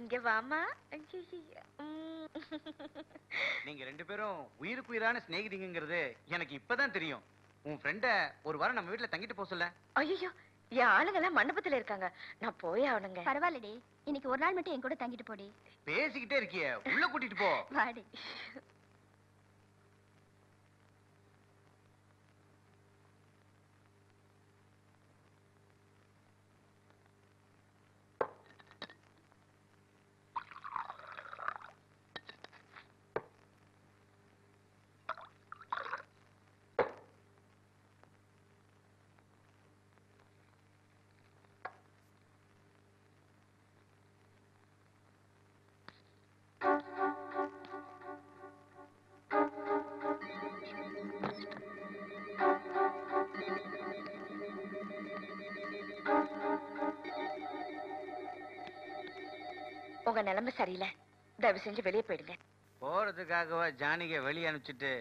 இங்க வாமா. நீங்க ரெண்டு பேரும் உயிருக்கு உயிரான சிநேகிதிங்கிறது எனக்கு இப்பதான் தெரியும். உன் ஃப்ரெண்ட ஒரு வாரம் நம்ம வீட்டுல தங்கிட்டு போக சொல்ல. ஐயோ, என் ஆளுங்கெல்லாம் மண்டபத்துல இருக்காங்க, நான் போய் ஆகணுங்க. பரவாயில்லடி, இன்னைக்கு ஒரு நாள் மட்டும் என் கூட தங்கிட்டு போடி. பேசிக்கிட்டே இருக்கிய, உள்ள கூட்டிட்டு போ. வாடி. உங்க நிலைமை சரியில்லை, தயவு செஞ்சு வெளியே போயிடுங்க. போறதுக்காகவா ஜானிக வெளியே அனுப்பிச்சிட்டு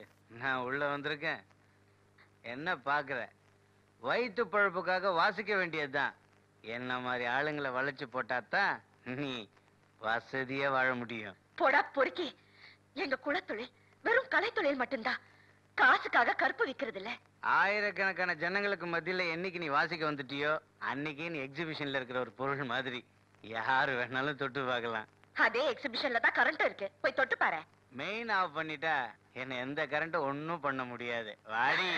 நான் உள்ள வந்திருக்கேன்? என்ன பாக்குற? வயிற்று பழப்புக்காக வாசிக்க வேண்டியதுதான். என்ன மாதிரி ஆளுங்களை வளைச்சு போட்டாதான் நீ வசதியா வாழ முடியும். போடா பொறுக்கி. எங்க குலத்தொழில் வெறும் கலைத்தொழில் மட்டும்தான், காசுக்காக கருப்பு விக்கிறது இல்ல. ஆயிரக்கணக்கான ஜனங்களுக்கு மத்தியில என்னைக்கு நீ வாசிக்க வந்துட்டியோ அன்னைக்கு நீ எக்ஸிபிஷன்ல இருக்கிற ஒரு பொருள் மாதிரி யாரு வேணாலும் தொட்டு பார்க்கலாம். அதே எக்ஸிபிஷன்ல தான் கரண்ட் இருக்கு, போய் தொட்டு பாரு. மெயின் ஆஃப் பண்ணிட்டா என்ன எந்த கரண்ட்டும் ஒன்னும் பண்ண முடியாது. வாடி.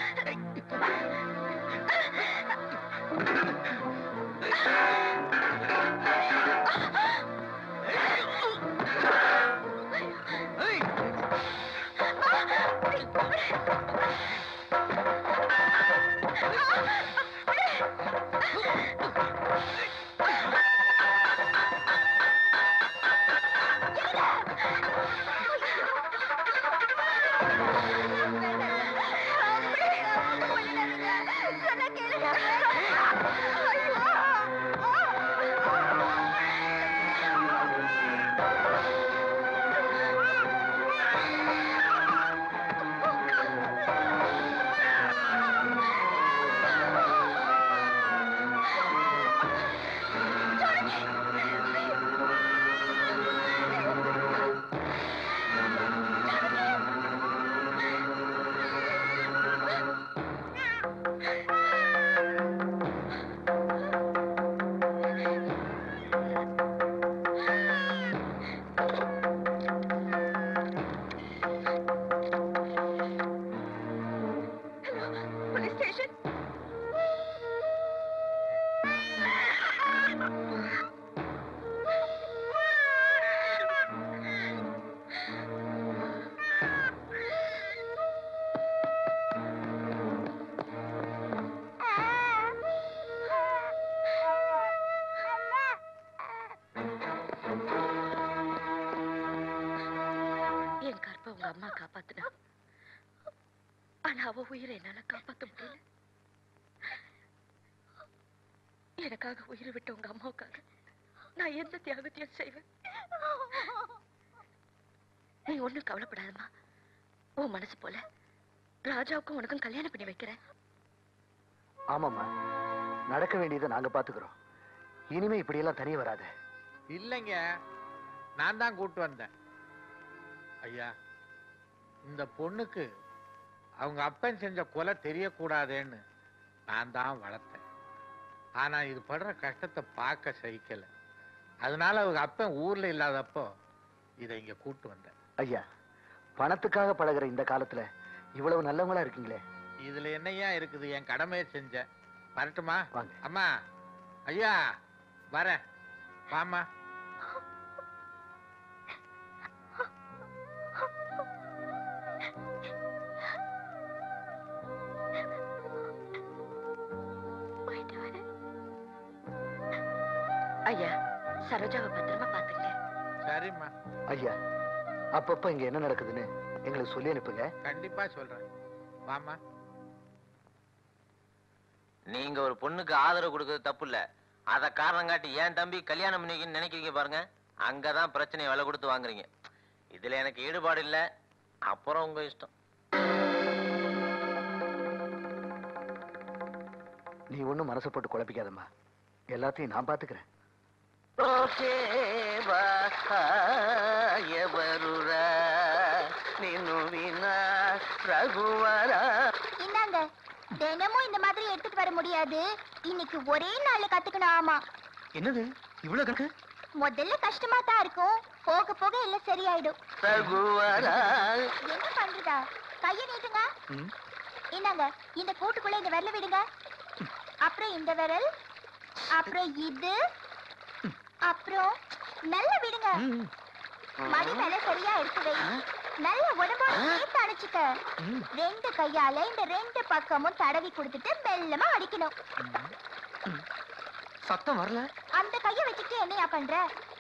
அம்மா காப்பாத்துனா, ஆனா அவ உயிரை என்னால காப்பாத்த முடியல. எனக்காக உயிரை விட்ட உங்க அம்மாவுக்காக நான் எந்த தியாகத்தையும் செய்வேன். நீ ஒண்ணும் கவலைப்படாதம்மா, உன் மனசு போல ராஜாவுக்கும் உனக்கும் கல்யாணம் பண்ணி வைக்கிறேன். ஆமாம்மா, நடக்க வேண்டியதை நாங்க பாத்துக்கிறோம். இனிமே இப்படி எல்லாம் தனியே வராது. இல்லைங்க, நான் தான் கூட்டு வந்தேன். ஐயா, இந்த பொண்ணுக்கு அவங்க அப்பன் செஞ்ச கொலை தெரியக்கூடாதுன்னு நான் தான் வளர்த்தேன். ஆனா இது படுற கஷ்டத்தை பார்க்க சகிக்கல. அதனால அவங்க அப்பன் ஊர்ல இல்லாதப்போ இதை இங்க கூட்டு வந்தேன். ஐயா, பணத்துக்காக பழகுற இந்த காலத்துல இவ்வளவு நல்லவங்களா இருக்கீங்களே. இதுல என்னையா இருக்குது? என் கடமையை செஞ்சேன். வரட்டுமா? வாங்க. அம்மா, ஐயா வரேன். வாமா. ஐயா, சரோஜாவை பத்திரமா பாத்துங்க. சரிம்மா. ஐயா, அப்பப்ப இங்க என்ன நடக்குதுன்னு எங்களுக்கு சொல்லி அனுப்புங்க. கண்டிப்பா சொல்றேன். வாமா. நீங்க ஒரு பொண்ணுக்கு ஆதரவு கொடுக்கறது தப்பு இல்ல. அத காரணம் காட்டி ஏன் தம்பி கல்யாணம் பண்ணிக்கன்னு நினைக்கிறீங்க பாருங்க, அங்கதான் பிரச்சனையை விலை கொடுத்து வாங்குறீங்க. இதுல எனக்கு ஈடுபாடு இல்ல. அப்புறம் உங்க இஷ்டம். நீ ஒண்ணும் மனசை போட்டு குழப்பிக்காதம்மா, எல்லாத்தையும் நான் பாத்துக்கிறேன். ఓకేవా ఎవరురా నిన్ను వినా రఘువరా. இந்தாங்க, தினமும் இந்த மாதிரி எடுத்துட்டு வர முடியாது. இன்னைக்கு ஒரே நாள்ல கத்துக்கணும். ஆமா. என்னது இவ்வளவு கணக்கு? முதல்ல கஷ்டமா தான் இருக்கும், போக போக எல்லாம் சரியாயிடும். ரகுவரா. என்ன பண்றதா? கைய நீட்டுங்க. இந்தாங்க, இந்த கூட்டுக்குள்ள இந்த விரல விடுங்க. அப்புறம் இந்த விரல், அப்புறம் இது, அப்புறம் நல்ல விடுங்க. மடி மேல சரியா எடுத்து வை. நல்ல உடம்போட சேர்த்து அணைச்சுக்க. ரெண்டு கையால இந்த ரெண்டு பக்கமும் தடவி கொடுத்துட்டு மெல்லமா அடிக்கணும். சத்தம் வரல. அந்த கைய வச்சுட்டு என்னையா பண்ற?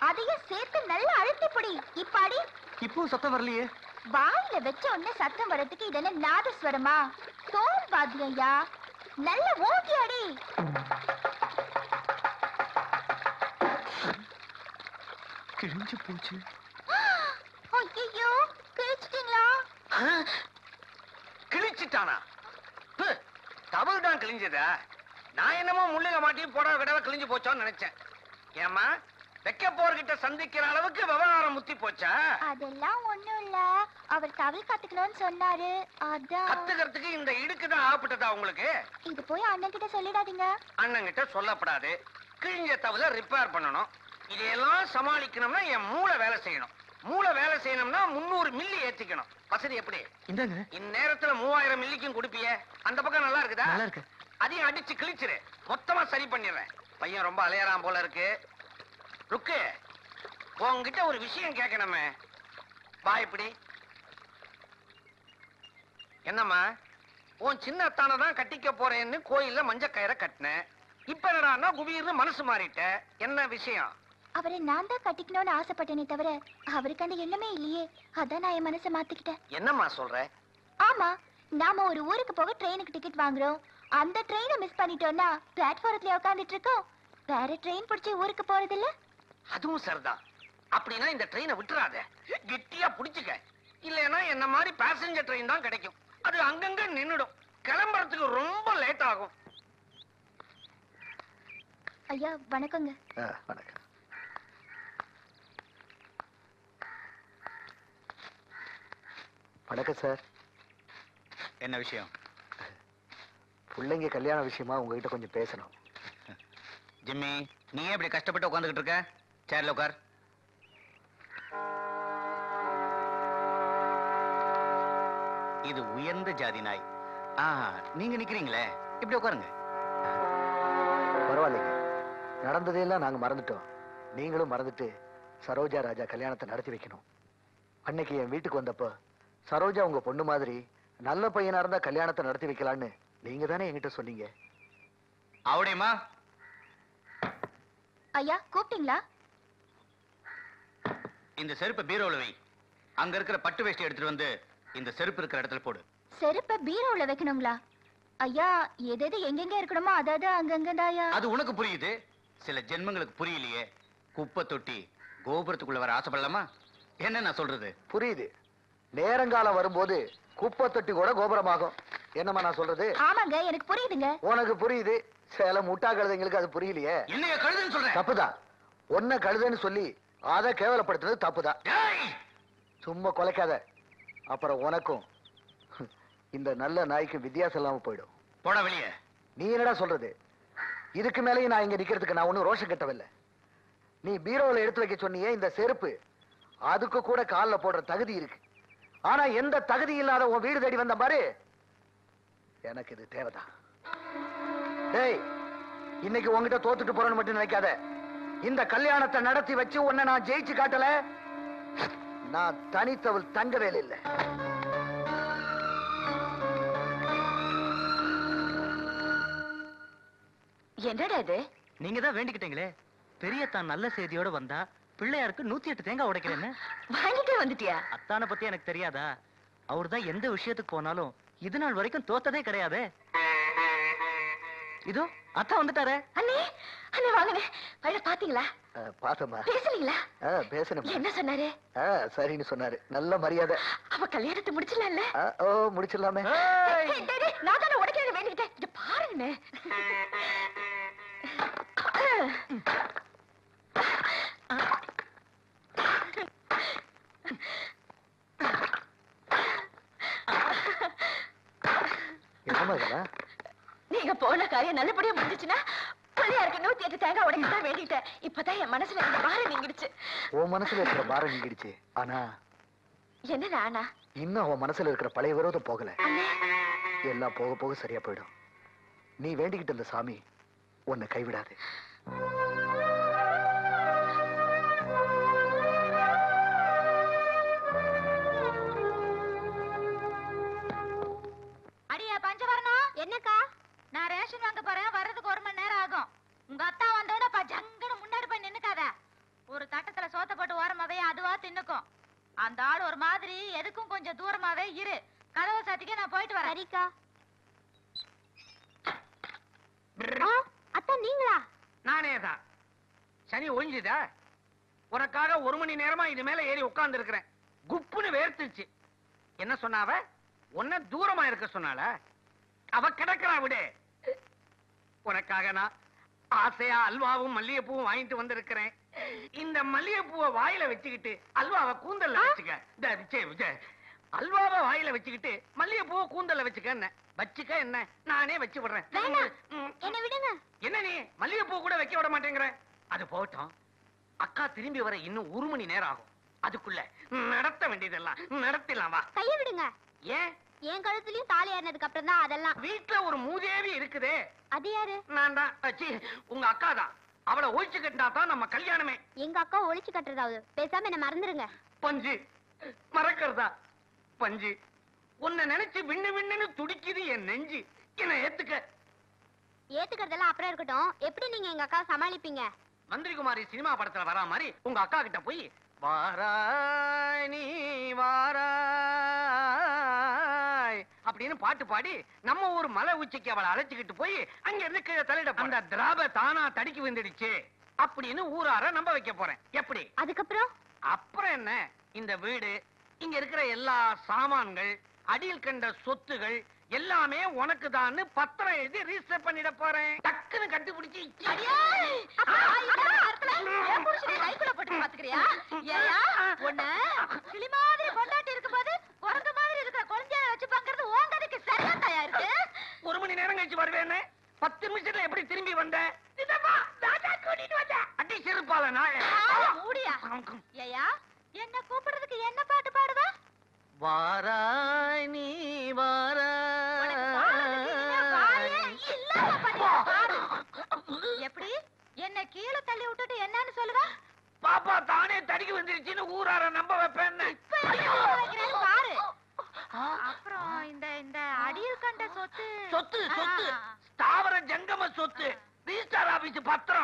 அதையும் சேர்த்து நல்லா அழுத்தி பிடி. இப்ப அடி. இப்போ சத்தம் வரலையே. வாயில வச்ச உடனே சத்தம் வர்றதுக்கு இது என்ன நாதஸ்வரமா? தோல் வாத்தியா. நல்ல ஓங்கி அடி. கிழிஞ்சு போச்சு. ஐயோ, கிழிச்சிட்டீங்களா? கிழிச்சிட்டானா? தவறு தான் கிழிஞ்சதா? நான் என்னமோ முள்ளுக மாட்டி புடவை கடவை கிழிஞ்சு போச்சோன்னு நினைச்சேன். ஏமா வைக்க போர்கிட்ட சந்திக்கிற அளவுக்கு விவகாரம் முத்தி போச்சா? அதெல்லாம் ஒண்ணும் இல்ல, அவர் தவில் கத்துக்கணும்னு சொன்னாரு. அதான். கத்துக்கிறதுக்கு இந்த இடுக்கு தான் ஆப்பிட்டதா உங்களுக்கு? இது போய் அண்ணன் கிட்ட சொல்லிடாதீங்க. அண்ணன் கிட்ட சொல்லப்படாது. கிழிஞ்ச தவிர ரிப்பேர் பண்ணணும். இதையெல்லாம் சமாளிக்கணும்னா என் மூளை வேலை செய்யணும். மூளை வேலை செய்யணும்னா 300 மில்லி ஏத்திக்கணும். வசதி எப்படி? இந்தாங்க. இந்நேரத்துல 3000 மில்லிக்கும் குடிப்பிய. அந்த பக்கம் நல்லா இருக்குதா? நல்லா இருக்கு. அதையும் அடிச்சு கிழிச்சிரு. மொத்தமா சரி பண்ணிடுறேன். பையன் ரொம்ப அலையறான் போல இருக்கு. ருக்கு, உன்கிட்ட ஒரு விஷயம் கேட்கணுமே. வா இப்படி. என்னம்மா, உன் சின்ன அத்தானை தான் கட்டிக்க போறேன்னு கோயில்ல மஞ்ச கயிறை கட்டினேன். இப்ப என்னடா குபீர்னு மனசு மாறிட்ட. என்ன விஷயம்? அவரை நான் தான் கட்டிக்கணும்னு ஆசைப்பட்டேனே தவிர அவருக்கு அந்த எண்ணமே இல்லையே. அதான் நான் என் மனசை மாத்திக்கிட்டேன். என்னம்மா சொல்ற? ஆமா, நாம ஒரு ஊருக்கு போக ட்ரெயினுக்கு டிக்கெட் வாங்குறோம். அந்த ட்ரெயினை மிஸ் பண்ணிட்டோம்னா பிளாட்ஃபாரத்துல உட்காந்துட்டு இருக்கோம். வேற ட்ரெயின் பிடிச்சி ஊருக்கு போறது இல்ல. அதுவும் சரிதான். அப்படின்னா இந்த ட்ரெயினை விட்டுறாத, கெட்டியா புடிச்சுக்க. இல்லைன்னா என்ன மாதிரி பேசஞ்சர் ட்ரெயின் தான் கிடைக்கும். அது அங்கங்க நின்னுடும். கிளம்புறதுக்கு ரொம்ப லேட் ஆகும். ஐயா வணக்கங்க. வணக்கம். வணக்கம் சார். என்ன விஷயம்? பிள்ளைங்க கல்யாண விஷயமா உங்ககிட்ட கொஞ்சம் பேசணும். ஜிம்மி, நீ ஏன் இப்படி கஷ்டப்பட்டு உட்காந்துக்கிட்டு இருக்க? சேர்ல உட்கார். இது உயர்ந்த ஜாதி நாய். நீங்க நிக்கிறீங்களே, இப்படி உட்காருங்க. பரவாயில்லைங்க, நடந்ததையெல்லாம் நாங்க மறந்துட்டோம். நீங்களும் மறந்துட்டு சரோஜா ராஜா கல்யாணத்தை நடத்தி வைக்கணும். அன்னைக்கு என் வீட்டுக்கு வந்தப்போ சரோஜா உங்க பொண்ணு மாதிரி நல்ல பையனா இருந்தா கல்யாணத்தை நடத்தி வைக்கலான்னு நீங்க தானே என்கிட்ட சொன்னீங்க. அவடையம்மா, ஐயா கூப்பிட்டீங்களா? இந்த செருப்பை பீரோல வை. அங்க இருக்கிற பட்டு வேஷ்டி எடுத்துட்டு வந்து இந்த செருப்பு இருக்கிற இடத்துல போடு. செருப்பை பீரோல வைக்கணுங்களா? ஐயா எது எங்கெங்க இருக்கணுமோ அதாவது அங்கங்கதாயா. அது உனக்கு புரியுது, சில ஜென்மங்களுக்கு புரியலையே. குப்பை தொட்டி கோபுரத்துக்குள்ள வர ஆசைப்படலாமா? என்ன நான் சொல்றது? புரியுது. நேரங்காலம் வரும்போது குப்பை தொட்டி கூட கோபுரமாகும். என்னம்மா நான் சொல்றது? ஆமாங்க, எனக்கு புரியுதுங்க. உனக்கு புரியுது, சில முட்டா கழுதைங்களுக்கு அது புரியலையே. என்னைய கழுதுன்னு சொல்றேன்? தப்புதான். ஒன்ன கழுதைன்னு சொல்லி அதை கேவலப்படுத்துறது தப்புதான். சும்மா கொலைக்காத, அப்புறம் உனக்கும் இந்த நல்ல நாய்க்கு வித்தியாசம் இல்லாம போயிடும். போட வெளியே. நீ என்னடா சொல்றது? இதுக்கு மேலேயும் நான் இங்க நிக்கிறதுக்கு நான் ஒன்னும் ரோஷம் கட்டவில்லை. நீ பீரோவில் எடுத்து வைக்க சொன்னியே இந்த செருப்பு, அதுக்கு கூட காலில் போடுற தகுதி இருக்கு. ஆனா எந்த தகுதி இல்லாத உன் வீடு தேடி வந்த பாரு, எனக்கு இது தேவைதான். டேய், இன்னைக்கு உன்கிட்ட தோத்துட்டு போறேன்னு மட்டும் நினைக்காத. இந்த கல்யாணத்தை நடத்தி வச்சு உன்னை நான் ஜெயிச்சு காட்டல, நான் தனித்தவள் தங்க வேலை இல்லை. என்னடா இது? நீங்க தான் வேண்டிக்கிட்டீங்களே, பெரியத்தான் நல்ல செய்தியோட வந்தா பிள்ளையாருக்கு 108 தேங்காய் உடைக்கிறேன்னு. வாங்கிட்டே வந்துட்டியா? அத்தானை பத்தி எனக்கு தெரியாதா? அவர் தான் எந்த விஷயத்துக்கு போனாலும் இது நாள் வரைக்கும் தோத்ததே கிடையாது. இதோ அத்தா வந்துட்டாரே. அண்ணே அண்ணே வாங்கண்ணே. பையனை பாத்தீங்களா? பாத்தம்மா. பேசுனீங்களா? பேசணும். என்ன சொன்னாரு? சரின்னு சொன்னாரு. நல்ல மரியாதை. அவ கல்யாணத்தை முடிச்சிடலாம்ல? ஓ முடிச்சிடலாமே. நான் தானே உடைக்கிறேன் வேண்டிக்கிட்டேன். இத பாருங்கண்ணே. என்னமா இதெல்லாம்? நீங்க போன காரியம் நல்லபடியா முடிஞ்சுச்சுன்னா பிள்ளையாருக்கு 108 தேங்காய் உடைக்க தான் வேண்டிட்டேன். இப்பதான் என் மனசுல இந்த பாரம் நீங்கிடுச்சு. உன் மனசுல இருக்கிற பாரம் நீங்கிடுச்சு. ஆனா என்ன ஆனா? இன்னும் அவன் மனசுல இருக்கிற பழைய விரோதம் போகல. எல்லாம் போக போக சரியா போயிடும். நீ வேண்டிக்கிட்டு இருந்த சாமி உன்னை கைவிடாது. அடியா பஞ்சவரணம். என்னக்கா? நான் ரேஷன் வாங்க போறேன், வர்றதுக்கு 1 மணி நேரம் ஆகும். உங்க அத்தா வந்தோட ஜங்கன்னு முன்னாடி போய் நின்னுக்காத. ஒரு தட்டத்துல சோத்த போட்டு ஓரமாவே அதுவா தின்னுக்கும். அந்த ஆள் ஒரு மாதிரி, எதுக்கும் கொஞ்சம் தூரமாவே இரு. கதவை சாத்திக்க, நான் போயிட்டு வரேன். சரிக்கா. அத்தா நீங்களா? நானே தான். சனி ஒழிஞ்சுதா? உனக்காக 1 மணி நேரமா இது மேல ஏறி உட்கார்ந்து இருக்கிறேன். குப்புன்னு வேர்த்துச்சு. என்ன சொன்னாவ? உன்ன தூரமா இருக்க சொன்னால? அவ கிடக்கிறா விடு. உனக்காக நான் ஆசையா அல்வாவும் மல்லிகைப்பூவும் வாங்கிட்டு வந்திருக்கிறேன். இந்த மல்லிகைப்பூவை வாயில வச்சுக்கிட்டு அல்வாவை கூந்தல்ல வச்சுக்க. அல்வாவை வாயில வச்சுக்கிட்டு மல்லிகைப்பூவை கூந்தல்ல வச்சுக்க. வச்சுக்க என்ன, நானே வச்சு விடுறேன். என்ன விடுங்க. என்ன நீ மல்லிகைப்பூ கூட வைக்க விட மாட்டேங்கிற? அது போகட்டும். அக்கா திரும்பி வர இன்னும் 1 மணி நேரம் ஆகும். அதுக்குள்ள நடத்த வேண்டியதெல்லாம் நடத்திடலாம். வா. கைய விடுங்க. ஏன்? என் கழுத்துலயும் தாலி ஏறினதுக்கு அப்புறம் தான் அதெல்லாம். வீட்டுல ஒரு மூதேவி இருக்குதே. அது யாரு? நான் தான். உங்க அக்கா தான். அவளை ஒழிச்சு கட்டினா தான் நம்ம கல்யாணமே. எங்க அக்கா ஒழிச்சு கட்டுறதாவது. பேசாம என்ன மறந்துருங்க. பஞ்சு மறக்கிறதா? பஞ்சு, உன்னை நினைச்சு விண்ணு விண்ணுன்னு துடிக்குது என் நெஞ்சு. என்ன ஏத்துக்க. ஏத்துக்கிறதெல்லாம் அப்புறம் இருக்கட்டும். எப்படி நீங்க எங்க அக்கா சமாளிப்பீங்க? மந்திரிகுமாரி சினிமா படத்துல வரா மாதிரி உங்க அக்கா கிட்ட போய் வாராய் நீ வாராய் அப்படின்னு பாட்டு பாடி நம்ம ஒரு மலை உச்சிக்கு அவளை அழைச்சுக்கிட்டு போய் அங்க இருந்து கீழே தலையிட. அந்த திராப தானா தடிக்கு வந்துடுச்சு அப்படின்னு ஊரார நம்ப வைக்க போறேன். எப்படி? அதுக்கப்புறம்? அப்புறம் என்ன, இந்த வீடு, இங்க இருக்கிற எல்லா சாமான்கள், அடியில் கண்ட சொத்துகள் எல்லாமே உனக்கு தான் பத்திரம் எழுதி ரிஜிஸ்டர் பண்ணிட போறேன். டக்குன்னு கண்டுபிடிச்சு கிளி மாதிரி கொண்டாட்டி இருக்கும்போது குரங்கு மாதிரி இருக்கிற குழந்தைய வச்சு பாக்குறது உங்கதுக்கு சரியா தயாரிக்கு. 1 மணி நேரம் கழிச்சு வருவேன்னு 10 நிமிஷத்துல எப்படி திரும்பி வந்த? அடி சிறுப்பால நாய மூடியா. ஏயா என்ன கூப்பிடுறதுக்கு என்ன பாட்டு பாடுவ? வாராய் நீ வாராய். எப்படி என்ன கீழே தள்ளி விட்டுட்டு என்னன்னு சொல்லுவ? பாப்பா தானே தடிக்கு வந்துருச்சுன்னு ஊரார நம்ப வைப்பேன். பாரு. அப்புறம் இந்த இந்த அடியில் கண்ட சொத்து சொத்து சொத்து ஸ்தாவர ஜங்கம சொத்து ரிஜிஸ்டர் ஆபீஸ் பத்திரம்